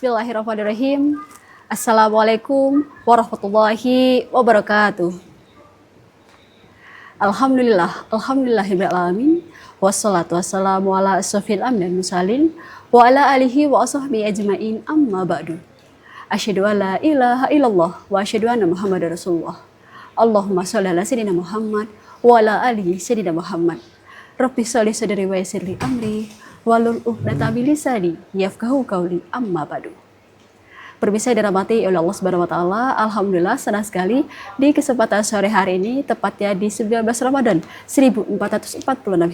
Bismillahirrahmanirrahim. Assalamualaikum warahmatullahi wabarakatuh. Alhamdulillahirrahmanirrahim. Wassalatu wassalamu ala asrofil anbiya'i wal mursalin wa ala alihi wa ashabihi ajmain, amma ba'du. Asyhadu an la ilaha illallah wa asyhadu anna Muhammadar Rasulullah. Allahumma sholli ala sayyidina Muhammad wa ala alihi sayyidina Muhammad. Rabbi sholli sadri wa yassir li amri wahlul 'uqdatam min lisani yafqahu qawli, amma ba'du. Pemirsa dirahmati oleh Allah Subhanahu wa taala, alhamdulillah senang sekali di kesempatan sore hari ini, tepatnya di 19 Ramadan 1446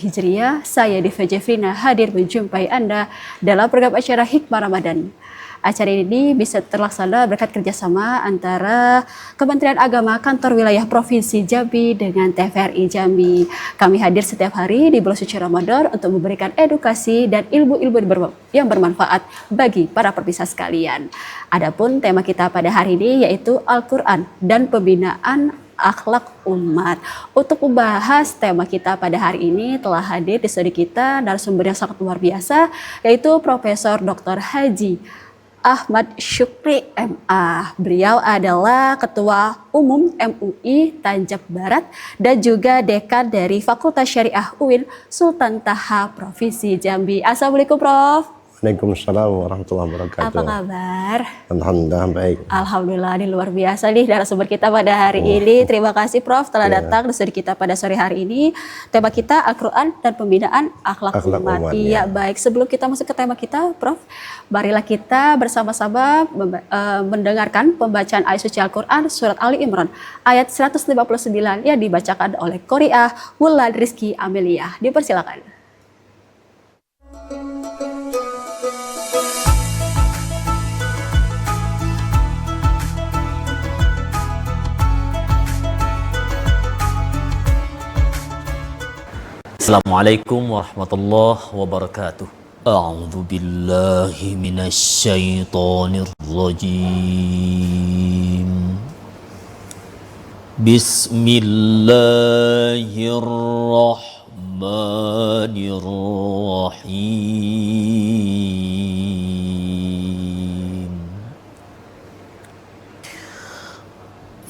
Hijriah, saya Diva Jeffrina hadir menjumpai Anda dalam program acara Hikmah Ramadan. Acara ini bisa terlaksana berkat kerjasama antara Kementerian Agama Kantor Wilayah Provinsi Jambi dengan TVRI Jambi. Kami hadir setiap hari di bulan suci Ramadan untuk memberikan edukasi dan ilmu-ilmu yang bermanfaat bagi para pemirsa sekalian. Adapun tema kita pada hari ini yaitu Al-Quran dan pembinaan akhlak umat. Untuk membahas tema kita pada hari ini telah hadir di studio kita narasumber yang sangat luar biasa, yaitu Profesor Dr. Haji Ahmad Syukri MA. Beliau adalah Ketua Umum MUI Tanjab Barat dan juga Dekan dari Fakultas Syariah UIN Sultan Taha Provinsi Jambi. Assalamualaikum Prof. Waalaikumsalam warahmatullahi wabarakatuh. Apa kabar? Alhamdulillah baik. Alhamdulillah, ini luar biasa nih narasumber kita pada hari ini. Terima kasih Prof telah datang di studio kita pada sore hari ini. Tema kita Al-Quran dan pembinaan akhlak umat. Iya, baik. Sebelum kita masuk ke tema kita, Prof, marilah kita bersama-sama mendengarkan pembacaan ayat suci Al-Quran surat Ali Imran ayat 159 yang dibacakan oleh Qori'ah Wulan Rizky Amelia. Dipersilakan. Assalamualaikum warahmatullahi wabarakatuh. A'udzu billahi minasyaitonir rajim. Bismillahirrahmanirrahim.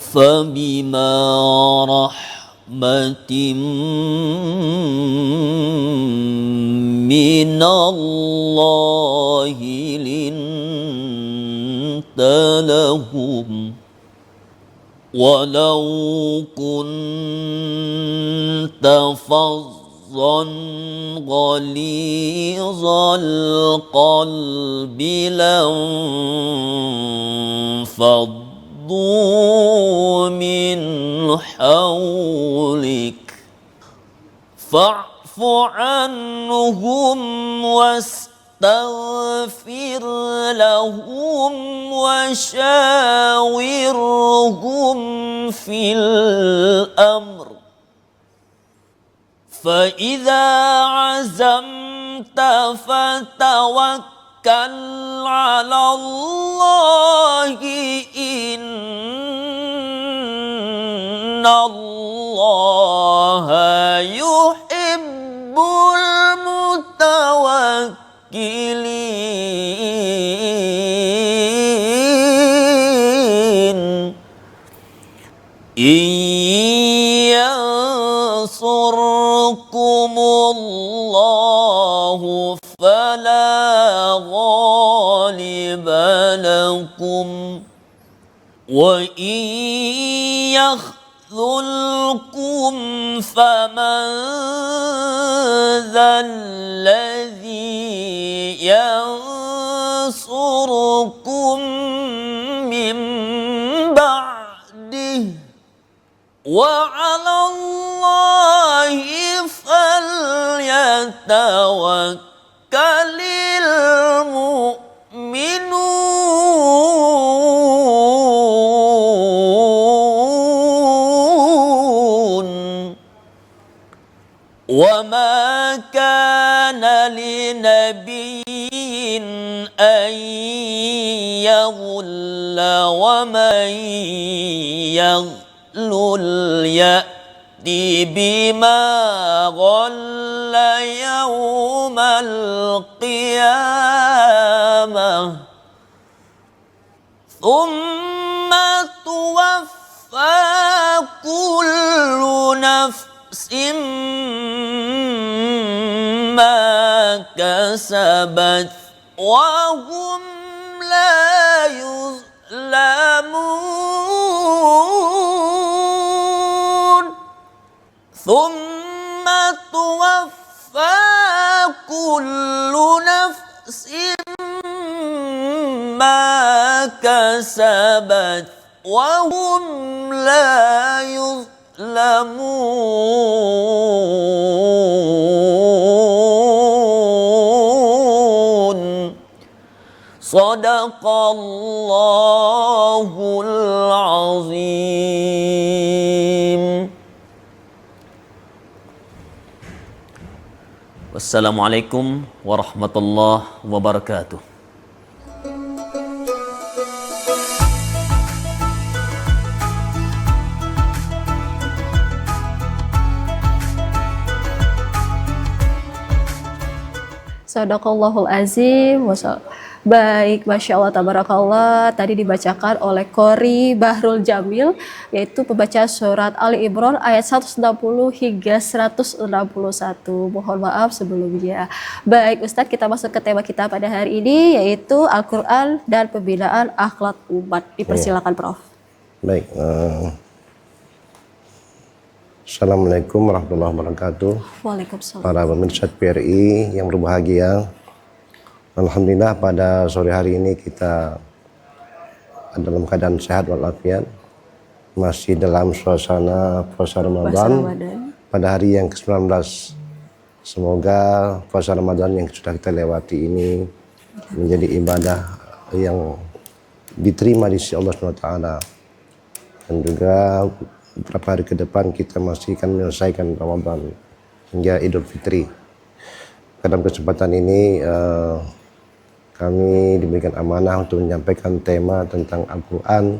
Fabima rahmatin minallahi linta lahum walau kunta fazzan ghalizal qalbi lanfaddu min hawlik fa'fu anhum wastaghfir lahum washawirhum fil amr fa idza azamta fatawakkal 'ala Allahi innallaha yuhibbul mutawakkilin. Yansurkumullahu fala ghaliba lakum wa يخذلكم فمن ذا الذي ينصركم من بعده وعلى الله فليتوكل المؤمنون. وما كان لنبي أن يغل ومن يغل يأتي بما غل يوم القيامة ثم توفى كل نفس ما كسبت وهم لا يظلمون ثم توفى كل نفس ما كسبت وهم لا يظلمون صدق الله العظيم. Wassalamualaikum warahmatullahi wabarakatuh. Sadaqallahul azim. Baik, Masya Allah, Tabarakallah. Tadi dibacakan oleh Qori Bahrul Jamil, yaitu pembaca surat Ali Imran ayat 160 hingga 161. Mohon maaf sebelumnya. Baik Ustadz, kita masuk ke tema kita pada hari ini, yaitu Al-Quran dan pembinaan akhlak umat. Dipersilakan Prof. Baik. Assalamualaikum warahmatullahi wabarakatuh. Waalaikumsalam. Para pemirsa PRI yang berbahagia. Alhamdulillah pada sore hari ini kita dalam keadaan sehat walafiat, masih dalam suasana puasa Ramadan pada hari yang ke-19. Semoga puasa Ramadan yang sudah kita lewati ini menjadi ibadah yang diterima di sisi Allah SWT, dan juga beberapa hari ke depan kita masih akan menyelesaikan Ramadan hingga Idul Fitri. Dalam kesempatan ini kami diberikan amanah untuk menyampaikan tema tentang Al-Quran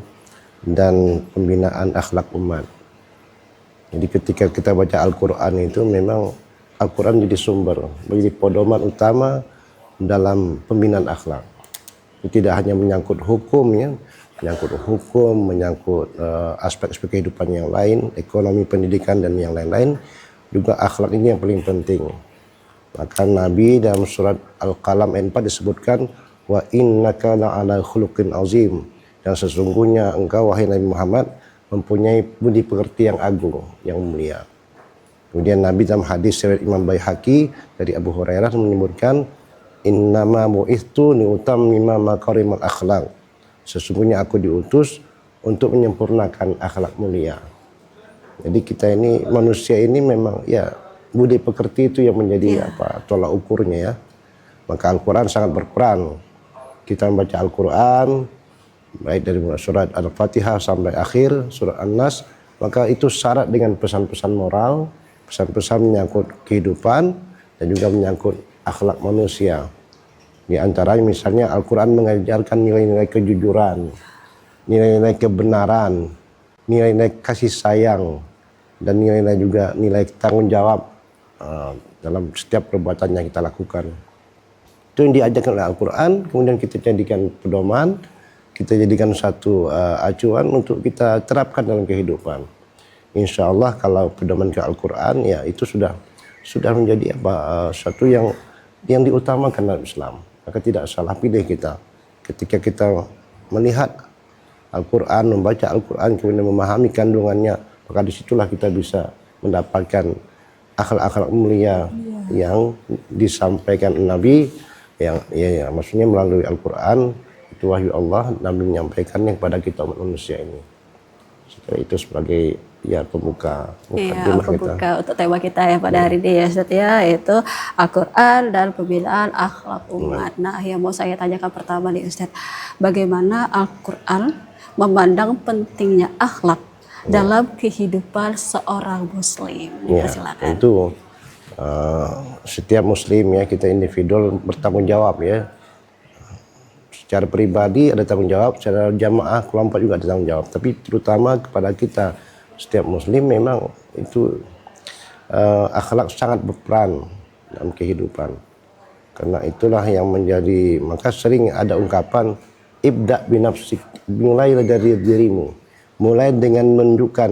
dan pembinaan akhlak umat. Jadi ketika kita baca Al-Quran itu memang Al-Quran jadi sumber, menjadi pedoman utama dalam pembinaan akhlak. Itu tidak hanya menyangkut hukum ya, menyangkut aspek-aspek kehidupan yang lain, ekonomi, pendidikan dan yang lain-lain, juga akhlak ini yang paling penting. Maka Nabi dalam surat Al-Qalam ayat 4 disebutkan wa innaka la'ala khuluqin azim, dan sesungguhnya engkau wahai Nabi Muhammad mempunyai budi pekerti yang agung, yang mulia. Kemudian Nabi dalam hadis riwayat Imam Baihaqi dari Abu Hurairah menyebutkan innama bu'ithtu liutammima makarimal akhlaq, sesungguhnya aku diutus untuk menyempurnakan akhlak mulia. Jadi kita ini manusia ini memang ya budi pekerti itu yang menjadi tolak ukurnya ya. Maka Al-Quran sangat berperan. Kita membaca Al-Quran baik dari surat Al-Fatihah sampai akhir surat An-Nas, maka itu syarat dengan pesan-pesan moral, pesan-pesan menyangkut kehidupan dan juga menyangkut akhlak manusia. Di antaranya misalnya Al-Quran mengajarkan nilai-nilai kejujuran, nilai-nilai kebenaran, nilai-nilai kasih sayang, dan nilai-nilai juga nilai tanggung jawab dalam setiap perbuatan yang kita lakukan. Itu yang diajarkan oleh Al-Quran, kemudian kita jadikan pedoman, kita jadikan satu acuan untuk kita terapkan dalam kehidupan. Insya Allah kalau pedoman ke Al-Quran ya itu sudah menjadi satu yang diutamakan dalam Islam. Maka tidak salah pilih kita ketika kita melihat Al-Quran, membaca Al-Quran, kemudian memahami kandungannya, maka disitulah kita bisa mendapatkan akhlak-akhlak mulia yang disampaikan Nabi, yang maksudnya melalui Al-Quran, itu wahyu Allah, Nabi menyampaikannya kepada kita umat manusia ini. Setelah itu sebagai pembuka kita untuk tema kita ya pada hari ini ya Ustaz ya, yaitu Al-Quran dan pembinaan akhlak umat. Nah, yang mau saya tanyakan pertama nih Ustaz, bagaimana Al-Quran memandang pentingnya akhlak dalam kehidupan seorang muslim? Silakan. Tentu setiap muslim ya, kita individu bertanggung jawab ya. Secara pribadi ada tanggung jawab, secara jamaah kelompok juga ada tanggung jawab. Tapi terutama kepada kita setiap muslim memang itu akhlak sangat berperan dalam kehidupan. Karena itulah yang menjadi, maka sering ada ungkapan ibda binafsik, mulai dari dirimu, mulai dengan menunjukkan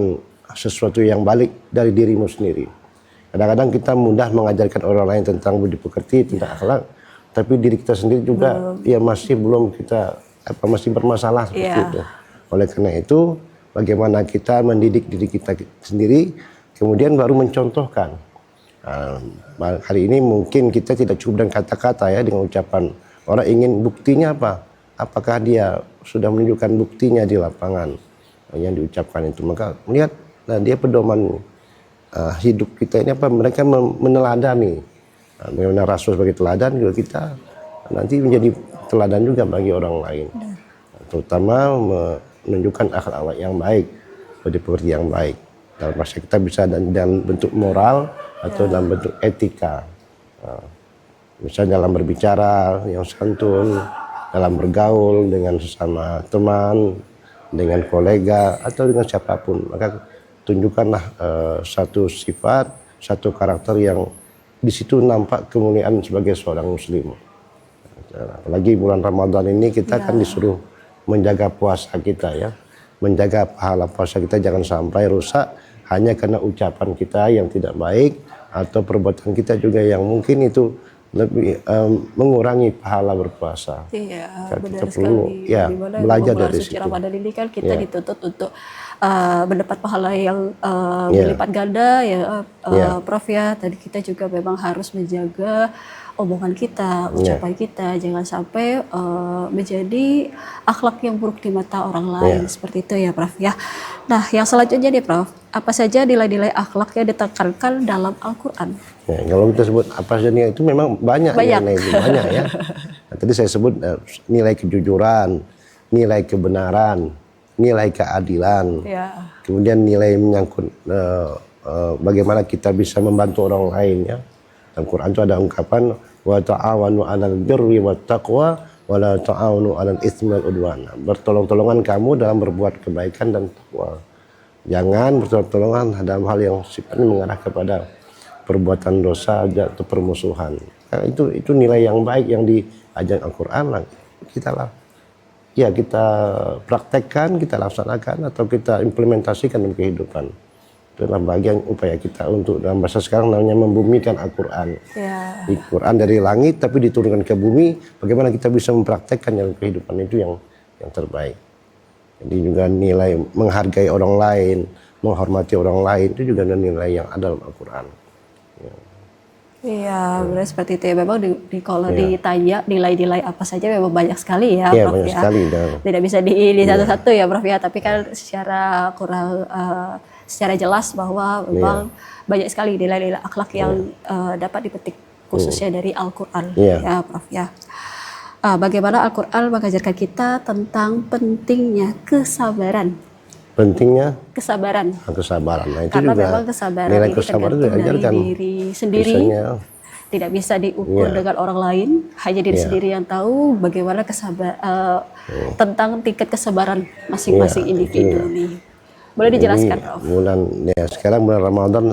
sesuatu yang balik dari dirimu sendiri. Kadang-kadang kita mudah mengajarkan orang lain tentang budi pekerti, tentang akhlak, tapi diri kita sendiri juga ya masih belum kita masih bermasalah seperti itu. Oleh karena itu, bagaimana kita mendidik diri kita sendiri, kemudian baru mencontohkan. Hari ini mungkin kita tidak cukup dengan kata-kata ya, dengan ucapan. Orang ingin buktinya apa? Apakah dia sudah menunjukkan buktinya di lapangan yang diucapkan itu? Maka melihat dia pedoman hidup kita ini apa? Mereka meneladani. Bagaimana Rasul sebagai teladan, juga kita nanti menjadi teladan juga bagi orang lain. Terutama menunjukkan akhlak yang baik, budi pekerti yang baik. Dalam bahasa kita bisa dalam bentuk moral atau dalam bentuk etika. Misalnya dalam berbicara yang santun, dalam bergaul dengan sesama teman, dengan kolega atau dengan siapapun. Maka tunjukkanlah satu sifat, satu karakter yang di situ nampak kemuliaan sebagai seorang muslim. Apalagi bulan Ramadan ini kita kan disuruh menjaga puasa kita ya, menjaga pahala puasa kita jangan sampai rusak hanya karena ucapan kita yang tidak baik atau perbuatan kita juga yang mungkin itu lebih mengurangi pahala berpuasa. Iya, kita benar perlu sekali. ya belajar dari Suci situ. Ramadan ini kan kita dituntut untuk mendapat pahala yang berlipat ganda ya, Prof ya. Tadi kita juga memang harus menjaga omongan kita, ucapan kita, jangan sampai menjadi akhlak yang buruk di mata orang lain seperti itu ya, Prof ya. Nah, yang selanjutnya nih, Prof, apa saja nilai-nilai akhlak yang ditekankan dalam Al-Quran? Ya, kalau kita sebut apa saja itu memang banyak. Nilai itu banyak ya. Nah, tadi saya sebut nilai kejujuran, nilai kebenaran, nilai keadilan, kemudian nilai menyangkut bagaimana kita bisa membantu orang lain ya. Dalam Quran itu ada ungkapan wa ta'awanu 'alal birri wat taqwa wa la ta'awanu 'alal itsmi wal udwan. Bertolong-tolongan kamu dalam berbuat kebaikan dan takwa. Jangan bertolong-tolongan dalam hal yang sifatnya mengarah kepada perbuatan dosa atau permusuhan. Nah, itu nilai yang baik yang diajarkan Al-Quran lah. Kita praktekkan, kita laksanakan atau kita implementasikan dalam kehidupan. Itulah bagian upaya kita untuk dalam bahasa sekarang namanya membumikan Al-Quran. Di Quran dari langit tapi diturunkan ke bumi, bagaimana kita bisa mempraktekkan dalam kehidupan itu yang terbaik. Jadi juga nilai menghargai orang lain, menghormati orang lain itu juga ada nilai yang ada dalam Al-Quran. Iya, benar seperti itu ya. Memang kalau ditanya nilai-nilai apa saja memang banyak sekali ya, Prof banyak ya. Sekali, tidak bisa di satu-satu ya, Prof ya. Tapi kan secara kurang secara jelas bahwa memang banyak sekali nilai-nilai akhlak yang dapat dipetik khususnya dari Al-Quran ya, Prof ya. Bagaimana Al-Quran mengajarkan kita tentang pentingnya kesabaran. Pentingnya kesabaran. Nah, itu karena juga memang kesabaran nilai ini kesabaran tergantung itu diajarkan. dari diri sendiri. Biasanya, tidak bisa diukur dengan orang lain, hanya diri sendiri yang tahu bagaimana tentang tingkat kesabaran masing-masing individu nih. Boleh dijelaskan, Prof? Sekarang bulan Ramadan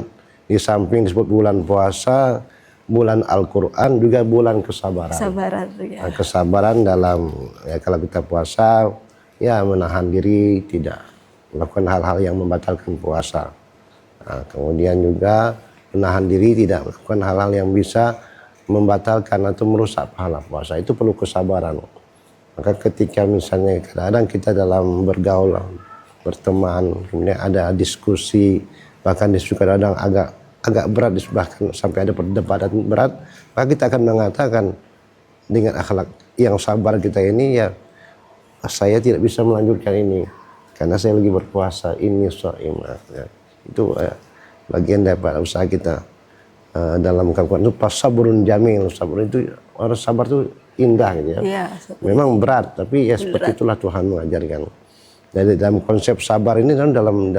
di samping disebut bulan puasa, bulan Al-Quran juga bulan kesabaran. Kesabaran dalam kalau kita puasa menahan diri tidak melakukan hal-hal yang membatalkan puasa. Kemudian juga menahan diri tidak melakukan hal-hal yang bisa membatalkan atau merusak pahala puasa. Itu perlu kesabaran. Maka ketika misalnya kadang-kadang kita dalam bergaul, berteman, kemudian ada diskusi, bahkan diskusi kadang agak berat, bahkan sampai ada perdebatan berat, maka kita akan mengatakan dengan akhlak yang sabar kita ini saya tidak bisa melanjutkan ini karena saya lagi berpuasa, ini shaimah. Itu bagian daripada usaha kita dalam Al-Quran itu sabrun jamil. Sabar itu, orang sabar itu indah gitu ya. Memang berat, tapi seperti itulah Tuhan mengajarkan. Jadi dalam konsep sabar ini dalam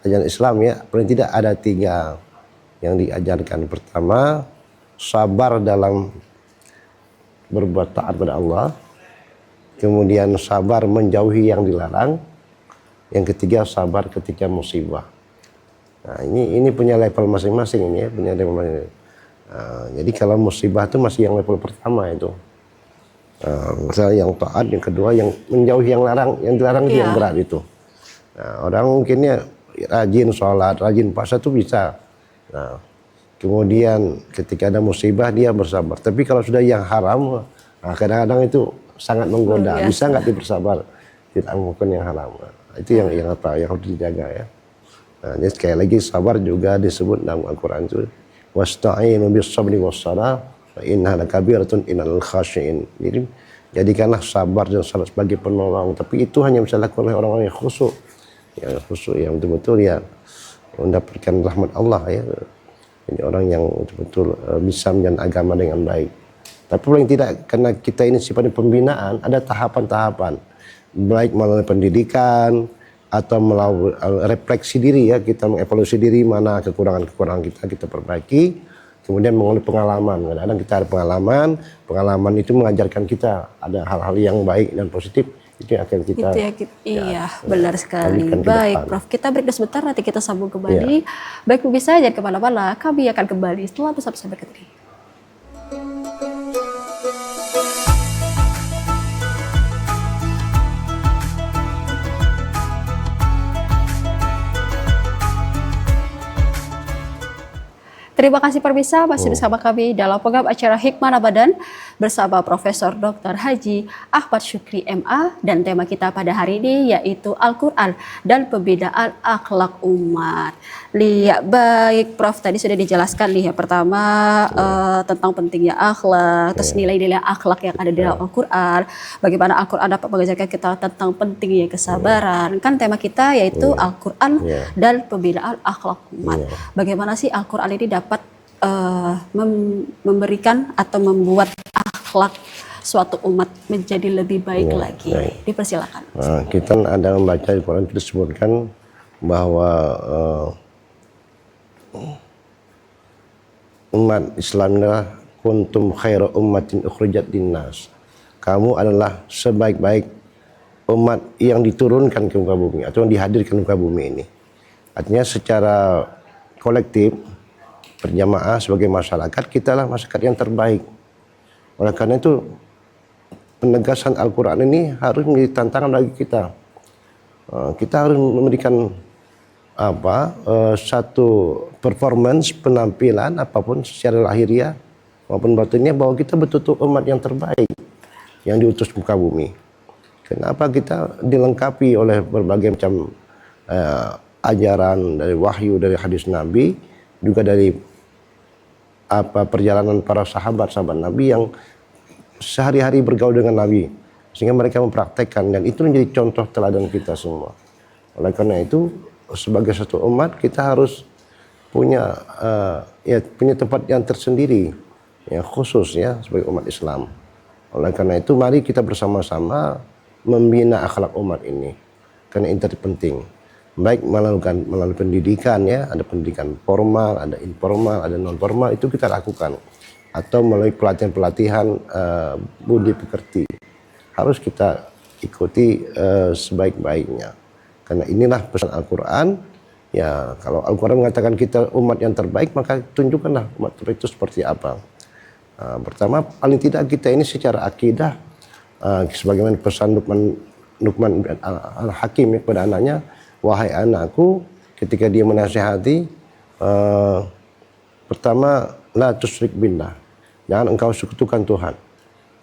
ajaran Islam paling tidak ada 3 yang diajarkan. Pertama, sabar dalam berbuat taat pada Allah. Kemudian sabar menjauhi yang dilarang. Yang ketiga, sabar ketika musibah. Nah, ini punya level masing-masing ini punya level masing-masing. Jadi kalau musibah itu masih yang level pertama itu. Misalnya yang taat, yang kedua yang menjauhi yang larang, yang dilarang itu yang berat itu. Nah, orang mungkinnya rajin sholat, rajin puasa itu bisa. Nah, kemudian ketika ada musibah dia bersabar. Tapi kalau sudah yang haram, nah kadang-kadang itu sangat menggoda. Bisa nggak dibersabar? Tidak melakukan yang haram. Nah, itu yang apa? Yang harus dijaga ya. Nah, jadi sekali lagi sabar juga disebut dalam Al-Quran itu. Wasta'inu bis-sabri was-salah wa innaha lakabiratun innal khashiin. Jadi jadikanlah sabar dan salat sebagai penolong. Tapi itu hanya bisa dilakukan oleh orang-orang yang khusyuk. Yang khusyuk, yang betul-betul ya mendapatkan rahmat Allah ya. Jadi orang yang betul-betul bisa menjalankan agama dengan baik. Tapi paling tidak karena kita ini sifatnya pembinaan, ada tahapan-tahapan. Baik melalui pendidikan atau melalui refleksi diri ya, kita mengevaluasi diri mana kekurangan-kekurangan kita perbaiki. Kemudian melalui pengalaman, kadang-kadang kita ada pengalaman itu mengajarkan kita ada hal-hal yang baik dan positif. Itu yang akan kita iya benar sekali. Baik Prof, kita break dulu sebentar, nanti kita sambung kembali. Baik pemirsa, jangan kemana-mana, kami akan kembali setelah pesan-pesan berikut ini. Terima kasih pemirsa, masih bersama kami dalam program acara Hikmah Ramadan bersama Profesor Dr. Haji Ahmad Syukri MA, dan tema kita pada hari ini yaitu Al-Quran dan pembinaan akhlak umat. Baik Prof, tadi sudah dijelaskan nih ya, pertama tentang pentingnya akhlak, terus nilai-nilai akhlak yang ada di dalam Al-Quran, bagaimana Al-Quran dapat mengajarkan kita tentang pentingnya kesabaran. Kan tema kita yaitu Al-Quran dan pembinaan akhlak umat. Bagaimana sih Al-Quran ini dapat memberikan atau membuat akhlak suatu umat menjadi lebih baik lagi. Dipersilakan. Nah, kita ada membaca di Quran disebutkan bahwa umat Islam adalah kuntum khairu ummatin ukhrijat linnas. Kamu adalah sebaik-baik umat yang diturunkan ke muka bumi atau yang dihadirkan ke muka bumi ini. Artinya secara kolektif berjamaah sebagai masyarakat, kita lah masyarakat yang terbaik. Oleh karena itu penegasan Al-Quran ini harus menjadi tantangan bagi kita. Kita harus memberikan satu performance penampilan apapun secara lahiriah maupun batinnya bahwa kita betul-betul umat yang terbaik yang diutus ke muka bumi. Kenapa kita dilengkapi oleh berbagai macam ajaran dari wahyu, dari hadis Nabi, juga dari perjalanan para sahabat Nabi yang sehari-hari bergaul dengan Nabi, sehingga mereka mempraktekkan, dan itu menjadi contoh teladan kita semua. Oleh karena itu sebagai satu umat kita harus punya punya tempat yang tersendiri, yang khusus ya sebagai umat Islam. Oleh karena itu mari kita bersama-sama membina akhlak umat ini, karena itu penting. Baik melalui pendidikan ya, ada pendidikan formal, ada informal, ada non formal, itu kita lakukan, atau melalui pelatihan-pelatihan budi pekerti harus kita ikuti sebaik-baiknya, karena inilah pesan Al-Quran ya. Kalau Al-Quran mengatakan kita umat yang terbaik, maka tunjukkanlah umat terbaik itu seperti apa. Pertama, paling tidak kita ini secara akidah, sebagaimana pesan Luqman Al-Hakim kepada anaknya, wahai anakku, ketika dia menasihati, pertama, la tusyrik billah, jangan engkau sekutukan Tuhan.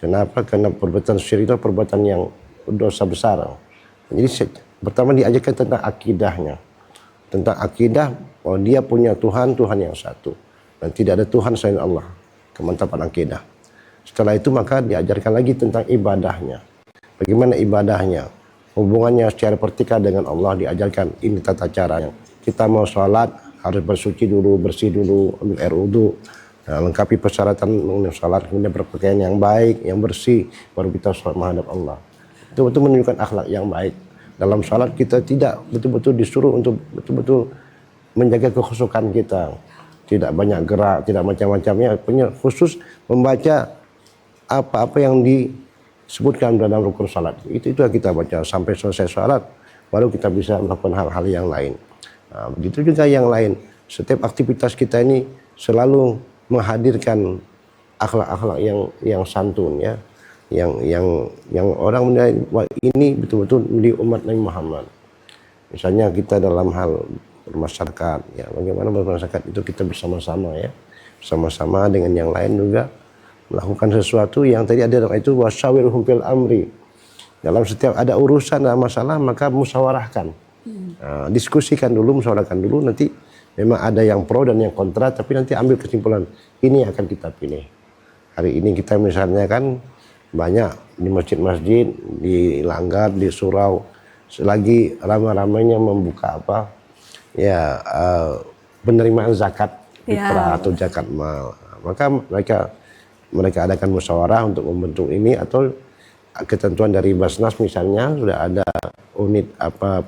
Kenapa? Karena perbuatan syirik itu perbuatan yang dosa besar. Jadi pertama diajarkan tentang akidahnya, tentang akidah bahwa dia punya Tuhan yang satu dan tidak ada Tuhan selain Allah, kemantapan akidah. Setelah itu maka diajarkan lagi tentang ibadahnya, bagaimana ibadahnya, hubungannya secara vertikal dengan Allah, diajarkan ini tata caranya. Kita mau sholat harus bersuci dulu, bersih dulu, ambil air wudu, lengkapi persyaratan mengenai sholat, kemudian berpakaian yang baik, yang bersih, baru kita sholat menghadap Allah. Itu betul menunjukkan akhlak yang baik. Dalam sholat kita tidak betul-betul disuruh untuk betul-betul menjaga kekhusyukan kita, tidak banyak gerak, tidak macam-macamnya, punya khusus membaca apa-apa yang disebutkan dalam rukun salat. Itu yang kita baca sampai selesai salat, baru kita bisa melakukan hal-hal yang lain. Nah, begitu juga yang lain. Setiap aktivitas kita ini selalu menghadirkan akhlak-akhlak yang santun ya. yang orang menilai wah, ini betul-betul menjadi umat Nabi Muhammad. Misalnya kita dalam hal bermasyarakat, ya bagaimana bermasyarakat itu kita bersama-sama ya, bersama-sama dengan yang lain juga melakukan sesuatu yang tadi ada dalam itu wasyawirhum fil amri. Dalam setiap ada urusan dalam masalah maka musyawarahkan. Nah, diskusikan dulu, musyawarahkan dulu, nanti memang ada yang pro dan yang kontra, tapi nanti ambil kesimpulan ini akan kita pilih. Hari ini kita misalnya kan banyak di masjid-masjid, di Langgar, di Surau, selagi ramai-ramainya membuka apa ya penerimaan zakat fitrah atau zakat mal, maka mereka adakan musyawarah untuk membentuk ini, atau ketentuan dari Basnas misalnya sudah ada unit apa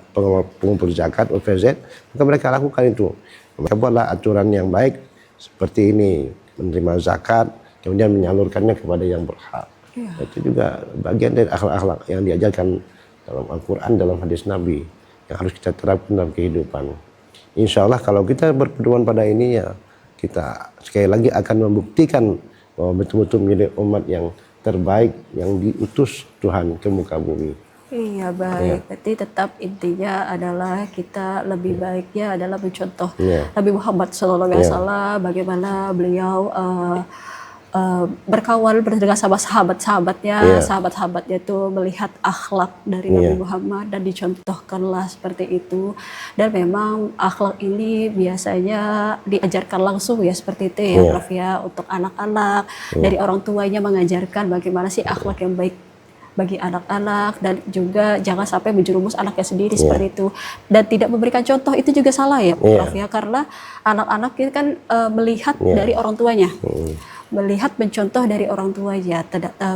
pengumpul zakat OPZ, maka mereka lakukan itu. Mereka buatlah aturan yang baik seperti ini, menerima zakat kemudian menyalurkannya kepada yang berhak. Itu juga bagian dari akhlak-akhlak yang diajarkan dalam Al-Quran, dalam hadis Nabi, yang harus kita terapkan dalam kehidupan. Insya Allah kalau kita berpedoman pada ini ya, kita sekali lagi akan membuktikan bahwa betul-betul menjadi umat yang terbaik yang diutus Tuhan ke muka bumi. Iya baik, berarti tetap intinya adalah kita lebih baiknya adalah mencontoh Nabi Muhammad SAW, bagaimana beliau berkawal dengan sama sahabat-sahabatnya, sahabat-sahabatnya itu melihat akhlak dari Nabi Muhammad dan dicontohkanlah seperti itu. Dan memang akhlak ini biasanya diajarkan langsung ya seperti itu ya Prof ya, untuk anak-anak, dari orang tuanya mengajarkan bagaimana sih akhlak yang baik bagi anak-anak, dan juga jangan sampai menjerumus anaknya sendiri seperti itu, dan tidak memberikan contoh itu juga salah ya Prof ya, karena anak-anak itu kan melihat dari orang tuanya, melihat mencontoh dari orang tuanya.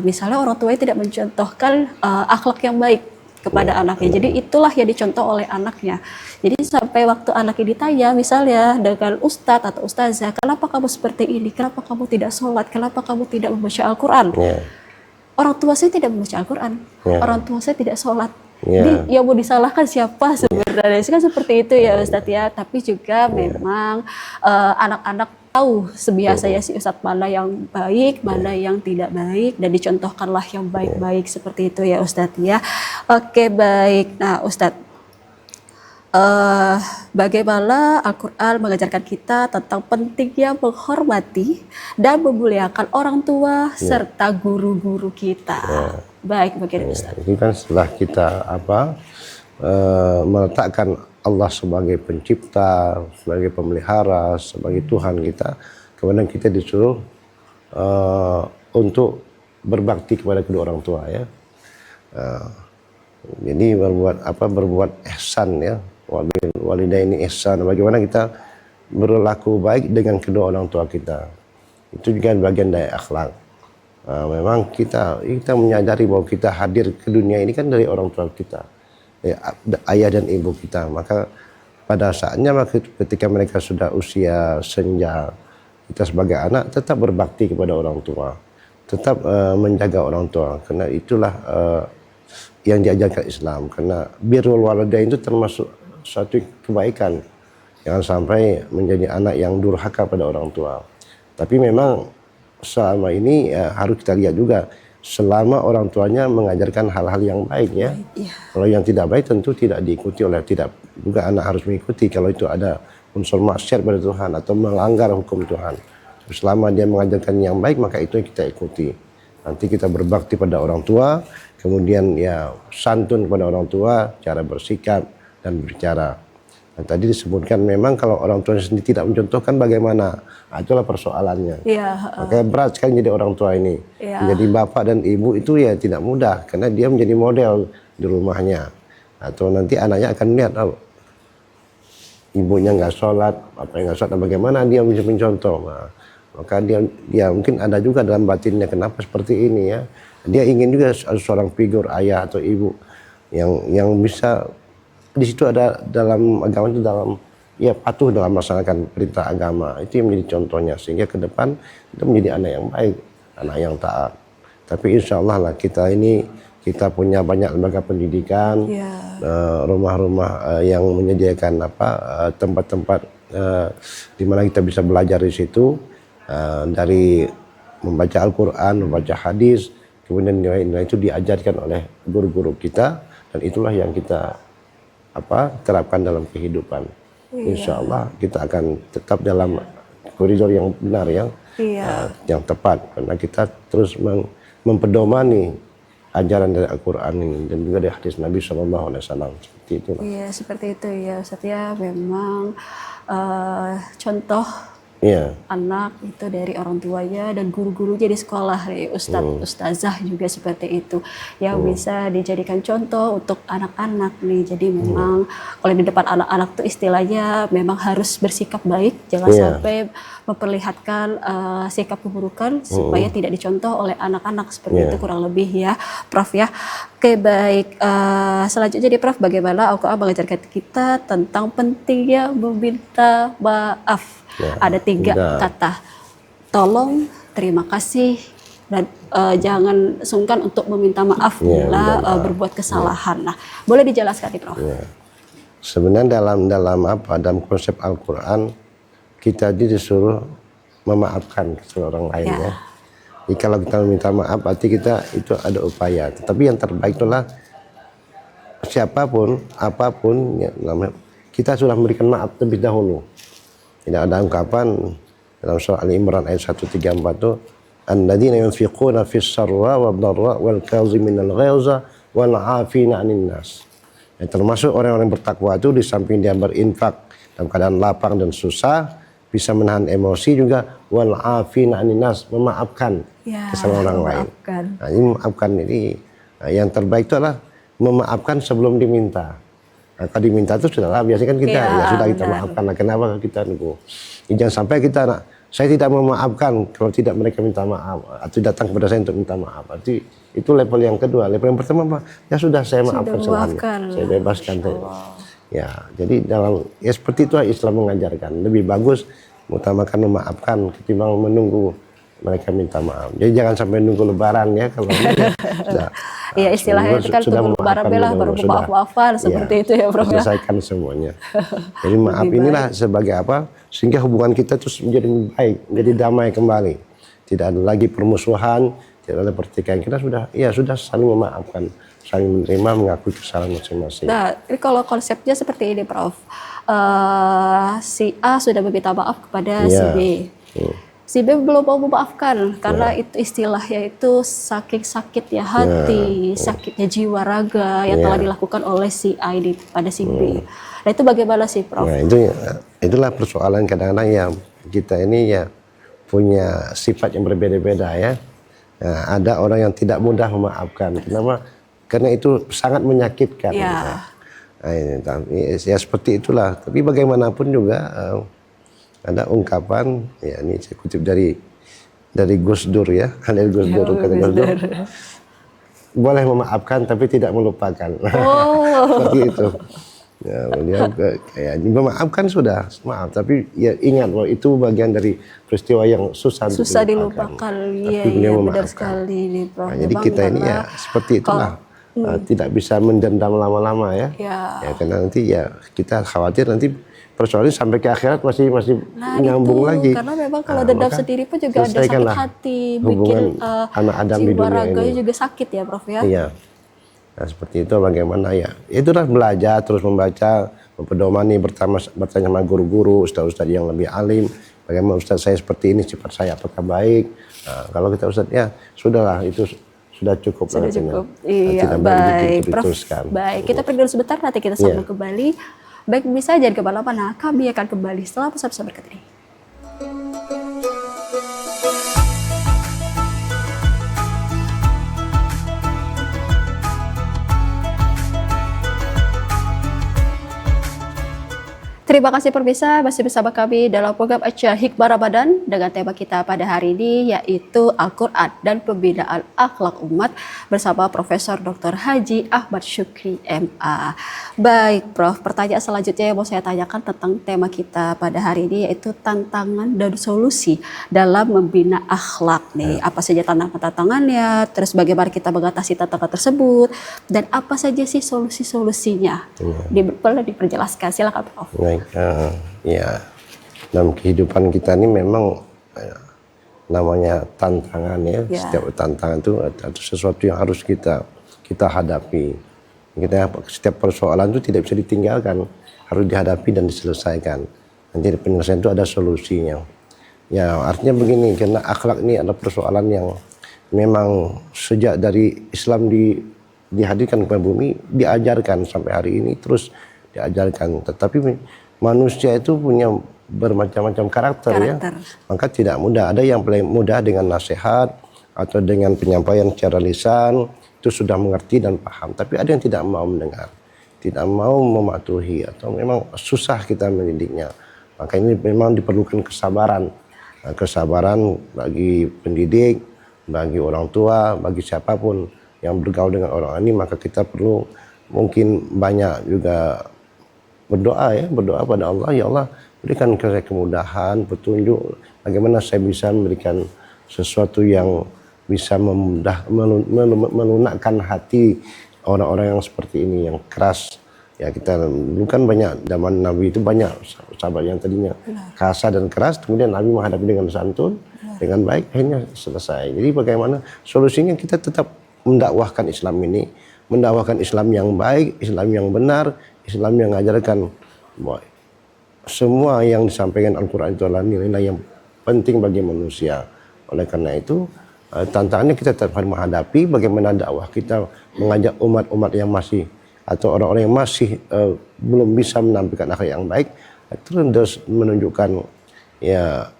Misalnya orang tuanya tidak mencontohkan akhlak yang baik kepada anaknya, jadi itulah yang dicontoh oleh anaknya. Jadi sampai waktu anaknya ditanya misalnya dengan ustadz atau ustazah, kenapa kamu seperti ini, kenapa kamu tidak sholat, kenapa kamu tidak membaca Al-Quran, orang tua saya tidak membaca Al-Quran, orang tua saya tidak sholat. Jadi yang mau disalahkan siapa sebenarnya? Kan seperti itu ya Ustadz ya. Tapi juga memang anak-anak tahu sebiasanya si Ustadz mana yang baik, mana yang tidak baik, dan dicontohkanlah yang baik-baik seperti itu ya Ustadz ya. Oke baik. Nah Ustadz, bagaimana Al-Quran mengajarkan kita tentang pentingnya menghormati dan memuliakan orang tua serta guru-guru kita. Baik, bagaimana Ustaz? Ini kan setelah kita meletakkan Allah sebagai pencipta, sebagai pemelihara, sebagai Tuhan kita, kemudian kita disuruh untuk berbakti kepada kedua orang tua ya. Jadi berbuat ihsan ya. Walidaini ihsan, bagaimana kita berlaku baik dengan kedua orang tua kita, itu juga bagian dari akhlak. Memang kita menyadari bahwa kita hadir ke dunia ini kan dari orang tua kita, ayah dan ibu kita. Maka pada saatnya ketika mereka sudah usia senja, kita sebagai anak tetap berbakti kepada orang tua, tetap menjaga orang tua, karena itulah yang diajarkan Islam. Karena birrul walidain itu termasuk suatu kebaikan, jangan sampai menjadi anak yang durhaka pada orang tua. Tapi memang selama ini harus kita lihat juga, selama orang tuanya mengajarkan hal-hal yang baik ya. Kalau yang tidak baik tentu tidak diikuti oleh, tidak juga anak harus mengikuti kalau itu ada unsur maksiat pada Tuhan atau melanggar hukum Tuhan. Selama dia mengajarkan yang baik maka itu yang kita ikuti. Nanti kita berbakti pada orang tua, kemudian ya santun kepada orang tua, cara bersikap dan berbicara. Dan tadi disebutkan memang kalau orang tua sendiri tidak mencontohkan bagaimana, itulah persoalannya. Makanya berat sekali jadi orang tua ini. Jadi bapak dan ibu itu ya tidak mudah, karena dia menjadi model di rumahnya. Atau nanti anaknya akan melihat, ibunya nggak sholat, bapaknya nggak sholat, bagaimana dia bisa mencontoh. Maka dia mungkin ada juga dalam batinnya, kenapa seperti ini ya. Dia ingin juga seorang figur ayah atau ibu yang bisa. Di situ ada dalam agama itu patuh dalam melaksanakan perintah agama, itu yang menjadi contohnya, sehingga ke depan itu menjadi anak yang baik, anak yang taat. Tapi insya Allah lah kita punya banyak lembaga pendidikan, rumah-rumah yang menyediakan tempat-tempat di mana kita bisa belajar di situ, dari membaca Al-Quran, membaca hadis, kemudian nilai-nilai itu diajarkan oleh guru-guru kita, dan itulah yang kita terapkan dalam kehidupan. Insya Allah kita akan tetap dalam koridor yang benar, yang tepat, karena kita terus mempedomani ajaran dari Al-Quran ini dan juga dari hadis Nabi SAW, seperti itu. Iya, seperti itu ya Ustaz ya. Memang contoh anak itu dari orang tuanya dan guru-gurunya di sekolah, Ustadz, Ustazah juga seperti itu, yang bisa dijadikan contoh untuk anak-anak nih. Jadi memang kalau di depan anak-anak tuh istilahnya memang harus bersikap baik, jangan sampai memperlihatkan sikap keburukan supaya tidak dicontoh oleh anak-anak, seperti itu kurang lebih ya Prof ya. Oke, baik, selanjutnya nih Prof, bagaimana Al-Quran mengajarkan kita tentang pentingnya meminta maaf. Ada 3 kata, tolong, terima kasih, dan jangan sungkan untuk meminta maaf bila berbuat kesalahan. Nah, boleh dijelaskan nih Prof? Sebenarnya dalam konsep Al-Quran kita disuruh memaafkan orang lain ya. Jadi kalau kita meminta maaf, berarti kita itu ada upaya. Tetapi yang terbaik itulah siapapun, apapun, kita sudah memberikan maaf terlebih dahulu. Tidak ada ungkapan dalam surah Al-Imran ayat 134 itu, alladzina yunfiquna fis sarra wad dharra wal kaziminal ghaiza wal 'afina 'anil nas. Termasuk orang-orang bertakwa itu di samping dia berinfak dalam keadaan lapang dan susah, bisa menahan emosi juga, wal 'afina 'anil nas, memaafkan kesalahan orang lain. Nah, ini memaafkan ini yang terbaik itu adalah memaafkan sebelum diminta. Nah, kalau diminta itu sudahlah, biasanya kan kita sudah kita maafkan. Nah, kenapa kita nunggu? Jangan sampai kita saya tidak memaafkan kalau tidak mereka minta maaf atau datang kepada saya untuk minta maaf. Berarti itu level yang kedua. Level yang pertama apa? Ya sudah, saya maafkan semuanya. Saya bebaskan. Ya, jadi seperti itu Islam mengajarkan. Lebih bagus mengutamakan memaafkan ketimbang menunggu mereka minta maaf. Jadi jangan sampai nunggu Lebaran ya, kalau Iya, istilahnya itu kan tunggu Lebaran baru maaf-maafan, seperti itu ya Prof. Selesaikan semuanya. Jadi maaf inilah sebagai apa? Sehingga hubungan kita terus menjadi baik, menjadi damai kembali. Tidak ada lagi permusuhan, tidak ada pertikaian. Kita sudah saling memaafkan, saling menerima, mengakui kesalahan masing-masing. Nah, ini kalau konsepnya seperti ini Prof. Si A sudah meminta maaf kepada si B. Si B belum mau memaafkan karena itu istilahnya itu saking sakitnya hati, sakitnya jiwa raga yang telah dilakukan oleh si A ini pada si B. Nah, itu bagaimana sih Prof? Nah, itulah persoalan kadang-kadang yang kita ini ya punya sifat yang berbeda-beda ya. Nah, ada orang yang tidak mudah memaafkan. Kenapa? Karena itu sangat menyakitkan. Nah, ya seperti itulah. Tapi bagaimanapun juga ada ungkapan, ya ini saya kutip dari Gus Dur ya, Halil Gus Dur, kata Gus Dur, boleh memaafkan tapi tidak melupakan. Seperti itu. Ya, beliau kayak memaafkan sudah, maaf, tapi ya ingat bahwa itu bagian dari peristiwa yang susah dilupakan. Iya, benar sekali nih Prof. Nah, jadi kita ini ya seperti itulah. Tidak bisa mendendam lama-lama ya. Karena nanti ya kita khawatir nanti persoalannya sampai ke akhirat masih nyambung lagi. Karena memang kalau dendam sendiri pun juga ada sakit hati, bikin anak Adam jiwa raganya juga sakit ya Prof ya. Iya. Nah, seperti itu bagaimana ya. Itulah belajar, terus membaca, mempedomani, bertanya sama guru-guru, ustaz-ustaz yang lebih alim. Bagaimana ustaz saya seperti ini, sifat saya apakah baik? Nah, kalau kita ustaz ya sudahlah, itu sudah cukup. Sudah cukup. Iya, baik Prof. Baik, kita pergi dulu sebentar, nanti kita sambung kembali. Baik, bisa jangan kemana-mana, kami akan kembali setelah pesan-pesan berikut ini. Terima kasih pemirsa, masih bersama kami dalam program acara Hikmah Ramadan dengan tema kita pada hari ini yaitu Al-Quran dan Pembinaan Akhlak Umat bersama Profesor Dr. Haji Ahmad Syukri MA. Baik Prof, pertanyaan selanjutnya yang mau saya tanyakan tentang tema kita pada hari ini yaitu tantangan dan solusi dalam membina akhlak nih. Apa saja tantangannya, terus bagaimana kita mengatasi tantangan tersebut, dan apa saja sih solusi-solusinya? Boleh diperjelaskan, silakan Prof. Ya, dalam kehidupan kita ini memang namanya tantangan ya. Setiap tantangan itu ada sesuatu yang harus kita hadapi. Setiap persoalan itu tidak bisa ditinggalkan, harus dihadapi dan diselesaikan. Nanti penyelesaian itu ada solusinya. Ya artinya begini, karena akhlak ini adalah persoalan yang memang sejak dari Islam dihadirkan ke bumi, diajarkan sampai hari ini terus diajarkan. Tetapi manusia itu punya bermacam-macam karakter ya. Maka tidak mudah. Ada yang paling mudah dengan nasihat atau dengan penyampaian secara lisan, itu sudah mengerti dan paham. Tapi ada yang tidak mau mendengar, tidak mau mematuhi, atau memang susah kita mendidiknya. Maka ini memang diperlukan kesabaran. Kesabaran bagi pendidik, bagi orang tua, bagi siapapun yang bergaul dengan orang ini, maka kita perlu mungkin banyak juga berdoa ya, berdoa pada Allah, ya Allah berikan saya kemudahan, petunjuk, bagaimana saya bisa memberikan sesuatu yang bisa melunakkan hati orang-orang yang seperti ini, yang keras. Ya kita dulu kan banyak, zaman Nabi itu banyak sahabat yang tadinya kasar dan keras, kemudian Nabi menghadapi dengan santun, dengan baik, akhirnya selesai. Jadi bagaimana solusinya? Kita tetap mendakwahkan Islam ini, mendakwahkan Islam yang baik, Islam yang benar, Islam yang mengajarkan bahwa semua yang disampaikan Al-Quran itu adalah nilai-nilai yang penting bagi manusia. Oleh karena itu tantangannya kita tetap harus menghadapi bagaimana dakwah kita mengajak umat-umat yang masih atau orang-orang yang masih belum bisa menampilkan akhlak yang baik, terus menunjukkan ya